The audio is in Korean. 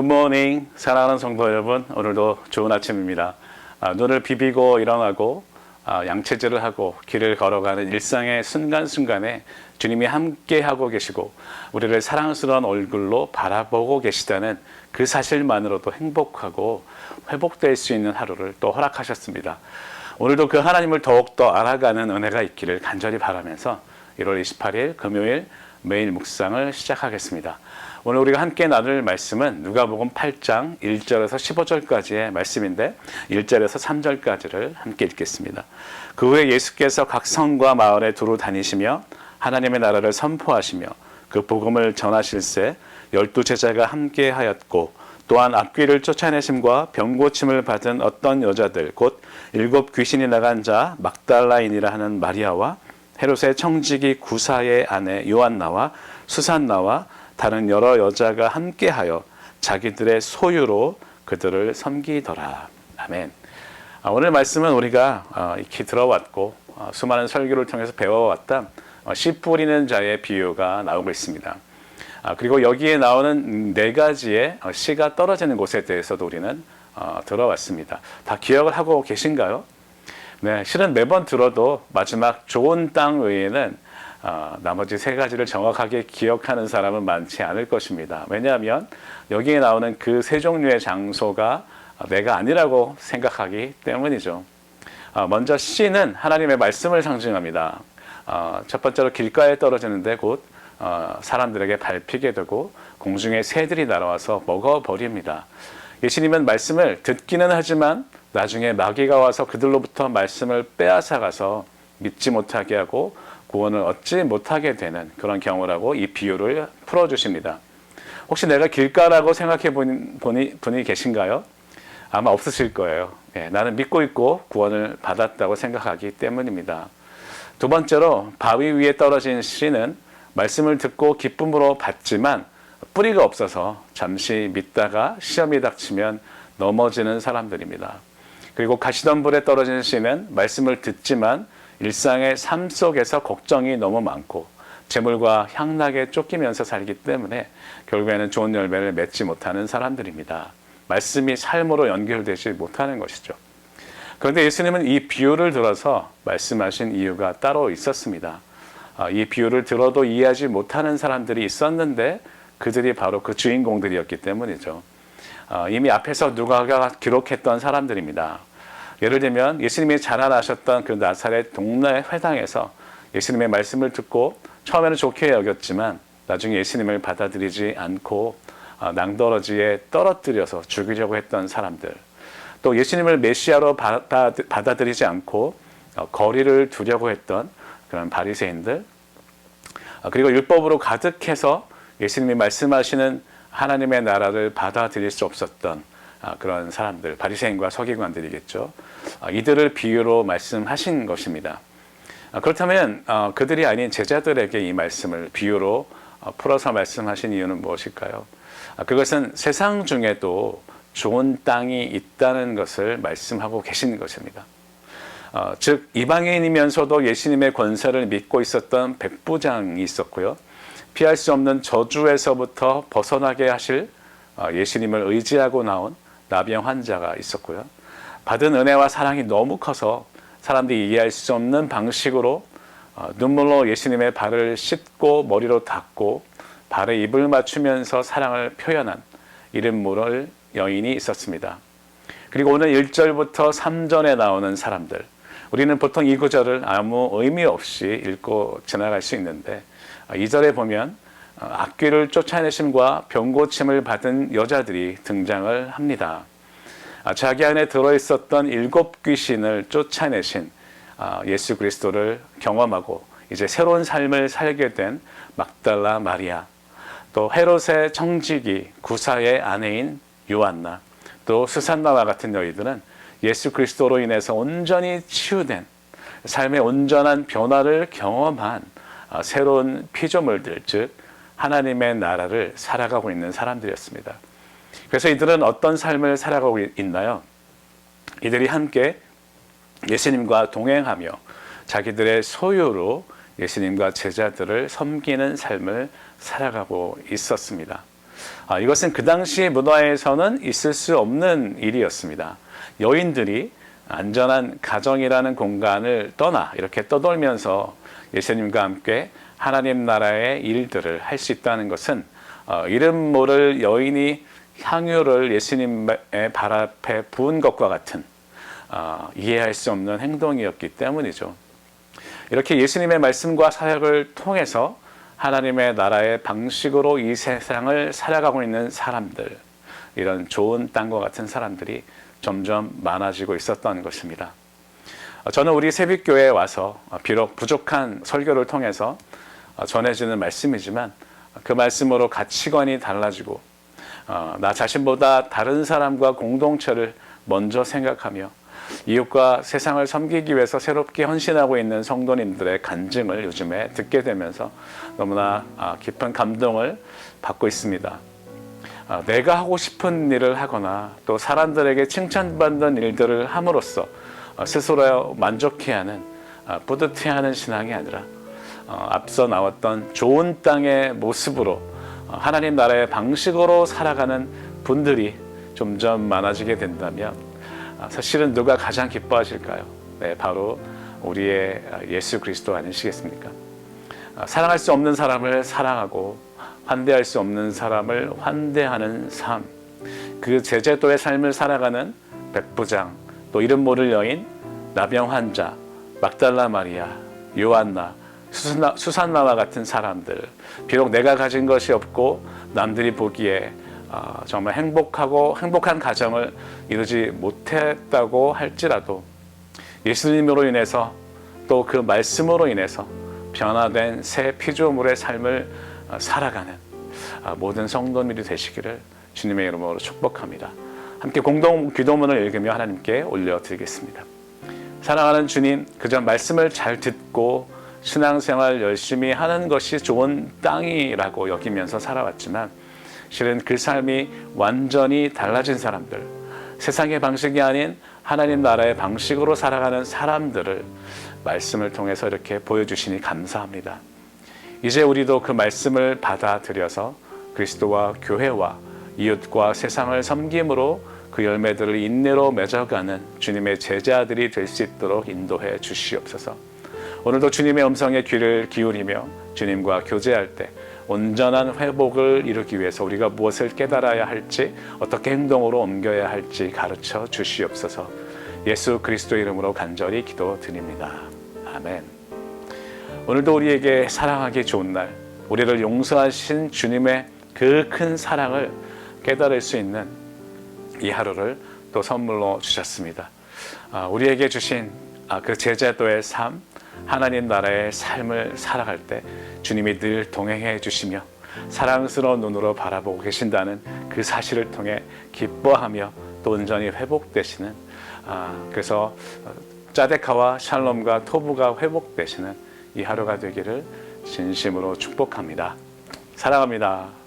굿모닝 사랑하는 성도 여러분, 오늘도 좋은 아침입니다. 눈을 비비고 일어나고 양치질을 하고 길을 걸어가는 일상의 순간순간에 주님이 함께하고 계시고 우리를 사랑스러운 얼굴로 바라보고 계시다는 그 사실만으로도 행복하고 회복될 수 있는 하루를 또 허락하셨습니다. 오늘도 그 하나님을 더욱더 알아가는 은혜가 있기를 간절히 바라면서 1월 28일 금요일 매일 묵상을 시작하겠습니다. 오늘 우리가 함께 나눌 말씀은 누가복음 8장 1절에서 15절까지의 말씀인데 1절에서 3절까지를 함께 읽겠습니다. 그 후에 예수께서 각 성과 마을에 두루 다니시며 하나님의 나라를 선포하시며 그 복음을 전하실새 12 제자가 함께 하였고 또한 악귀를 쫓아내심과 병 고침을 받은 어떤 여자들 곧 7 귀신이 나간 자 막달라인이라 하는 마리아와 헤롯의 청지기 구사의 아내 요한나와 수산나와 다른 여러 여자가 함께하여 자기들의 소유로 그들을 섬기더라. 아멘. 오늘 말씀은 우리가 익히 들어왔고 수많은 설교를 통해서 배워왔던 씨 뿌리는 자의 비유가 나오고 있습니다. 그리고 여기에 나오는 4가지의 씨가 떨어지는 곳에 대해서도 우리는 들어왔습니다. 다 기억을 하고 계신가요? 네, 실은 매번 들어도 마지막 좋은 땅 외에는 나머지 3가지를 정확하게 기억하는 사람은 많지 않을 것입니다. 왜냐하면 여기에 나오는 그 3종류의 장소가 내가 아니라고 생각하기 때문이죠. 먼저 씨는 하나님의 말씀을 상징합니다. 첫 번째로 길가에 떨어지는데 곧 사람들에게 밟히게 되고 공중에 새들이 날아와서 먹어버립니다. 예수님은 말씀을 듣기는 하지만 나중에 마귀가 와서 그들로부터 말씀을 빼앗아가서 믿지 못하게 하고 구원을 얻지 못하게 되는 그런 경우라고 이 비유를 풀어주십니다. 혹시 내가 길가라고 생각해 본 분이 계신가요? 아마 없으실 거예요. 나는 믿고 있고 구원을 받았다고 생각하기 때문입니다. 두 번째로 바위 위에 떨어진 씨는 말씀을 듣고 기쁨으로 받지만 뿌리가 없어서 잠시 믿다가 시험이 닥치면 넘어지는 사람들입니다. 그리고 가시덤불에 떨어진 씨는 말씀을 듣지만 일상의 삶 속에서 걱정이 너무 많고 재물과 향락에 쫓기면서 살기 때문에 결국에는 좋은 열매를 맺지 못하는 사람들입니다. 말씀이 삶으로 연결되지 못하는 것이죠. 그런데 예수님은 이 비유를 들어서 말씀하신 이유가 따로 있었습니다. 이 비유를 들어도 이해하지 못하는 사람들이 있었는데 그들이 바로 그 주인공들이었기 때문이죠. 이미 앞에서 누가가 기록했던 사람들입니다. 예를 들면 예수님이 자라나셨던 그 나사렛 동네 회당에서 예수님의 말씀을 듣고 처음에는 좋게 여겼지만 나중에 예수님을 받아들이지 않고 낭떠러지에 떨어뜨려서 죽이려고 했던 사람들, 또 예수님을 메시아로 받아들이지 않고 거리를 두려고 했던 그런 바리새인들, 그리고 율법으로 가득해서 예수님이 말씀하시는 하나님의 나라를 받아들일 수 없었던 그런 사람들, 바리새인과 서기관들이겠죠. 이들을 비유로 말씀하신 것입니다. 그렇다면 그들이 아닌 제자들에게 이 말씀을 비유로 풀어서 말씀하신 이유는 무엇일까요? 그것은 세상 중에도 좋은 땅이 있다는 것을 말씀하고 계신 것입니다. 즉 이방인이면서도 예수님의 권세를 믿고 있었던 백부장이 있었고요. 피할 수 없는 저주에서부터 벗어나게 하실 예수님을 의지하고 나온 나병 환자가 있었고요. 받은 은혜와 사랑이 너무 커서 사람들이 이해할 수 없는 방식으로 눈물로 예수님의 발을 씻고 머리로 닦고 발에 입을 맞추면서 사랑을 표현한 이름 모를 여인이 있었습니다. 그리고 오늘 1절부터 3절에 나오는 사람들, 우리는 보통 이 구절을 아무 의미 없이 읽고 지나갈 수 있는데 2절에 보면 악귀를 쫓아내심과 병 고침을 받은 여자들이 등장을 합니다. 자기 안에 들어있었던 7 귀신을 쫓아내신 예수 그리스도를 경험하고 이제 새로운 삶을 살게 된 막달라 마리아, 또 헤롯의 청지기 구사의 아내인 요한나, 또 수산나와 같은 여인들은 예수 그리스도로 인해서 온전히 치유된 삶의 온전한 변화를 경험한 새로운 피조물들, 즉 하나님의 나라를 살아가고 있는 사람들이었습니다. 그래서 이들은 어떤 삶을 살아가고 있나요? 이들이 함께 예수님과 동행하며 자기들의 소유로 예수님과 제자들을 섬기는 삶을 살아가고 있었습니다. 이것은 그 당시 문화에서는 있을 수 없는 일이었습니다. 여인들이 안전한 가정이라는 공간을 떠나 이렇게 떠돌면서 예수님과 함께 하나님 나라의 일들을 할 수 있다는 것은 이름 모를 여인이 향유를 예수님의 발 앞에 부은 것과 같은 이해할 수 없는 행동이었기 때문이죠. 이렇게 예수님의 말씀과 사역을 통해서 하나님의 나라의 방식으로 이 세상을 살아가고 있는 사람들, 이런 좋은 땅과 같은 사람들이 점점 많아지고 있었던 것입니다. 저는 우리 새빛교회에 와서 비록 부족한 설교를 통해서 전해지는 말씀이지만 그 말씀으로 가치관이 달라지고 나 자신보다 다른 사람과 공동체를 먼저 생각하며 이웃과 세상을 섬기기 위해서 새롭게 헌신하고 있는 성도님들의 간증을 요즘에 듣게 되면서 너무나 깊은 감동을 받고 있습니다. 내가 하고 싶은 일을 하거나 또 사람들에게 칭찬받는 일들을 함으로써 스스로 만족해하는 뿌듯해하는 신앙이 아니라 앞서 나왔던 좋은 땅의 모습으로 하나님 나라의 방식으로 살아가는 분들이 점점 많아지게 된다면 사실은 누가 가장 기뻐하실까요? 네, 바로 우리의 예수 그리스도 아니시겠습니까? 사랑할 수 없는 사람을 사랑하고 환대할 수 없는 사람을 환대하는 삶, 그 제자도의 삶을 살아가는 백부장, 또 이름 모를 여인, 나병 환자, 막달라 마리아, 요한나, 수산나와 같은 사람들, 비록 내가 가진 것이 없고 남들이 보기에 정말 행복한 가정을 이루지 못했다고 할지라도 예수님으로 인해서 또 그 말씀으로 인해서 변화된 새 피조물의 삶을 살아가는 모든 성도님들이 되시기를 주님의 이름으로 축복합니다. 함께 공동 기도문을 읽으며 하나님께 올려드리겠습니다. 사랑하는 주님, 그저 말씀을 잘 듣고 신앙생활 열심히 하는 것이 좋은 땅이라고 여기면서 살아왔지만 실은 그 삶이 완전히 달라진 사람들, 세상의 방식이 아닌 하나님 나라의 방식으로 살아가는 사람들을 말씀을 통해서 이렇게 보여주시니 감사합니다. 이제 우리도 그 말씀을 받아들여서 그리스도와 교회와 이웃과 세상을 섬김으로 그 열매들을 인내로 맺어가는 주님의 제자들이 될 수 있도록 인도해 주시옵소서. 오늘도 주님의 음성에 귀를 기울이며 주님과 교제할 때 온전한 회복을 이루기 위해서 우리가 무엇을 깨달아야 할지, 어떻게 행동으로 옮겨야 할지 가르쳐 주시옵소서. 예수 그리스도 이름으로 간절히 기도드립니다. 아멘. 오늘도 우리에게 사랑하기 좋은 날, 우리를 용서하신 주님의 그 큰 사랑을 깨달을 수 있는 이 하루를 또 선물로 주셨습니다. 우리에게 주신 그 제자도의 삶, 하나님 나라의 삶을 살아갈 때 주님이 늘 동행해 주시며 사랑스러운 눈으로 바라보고 계신다는 그 사실을 통해 기뻐하며 또 온전히 회복되시는, 그래서 짜데카와 샬롬과 토부가 회복되시는 이 하루가 되기를 진심으로 축복합니다. 사랑합니다.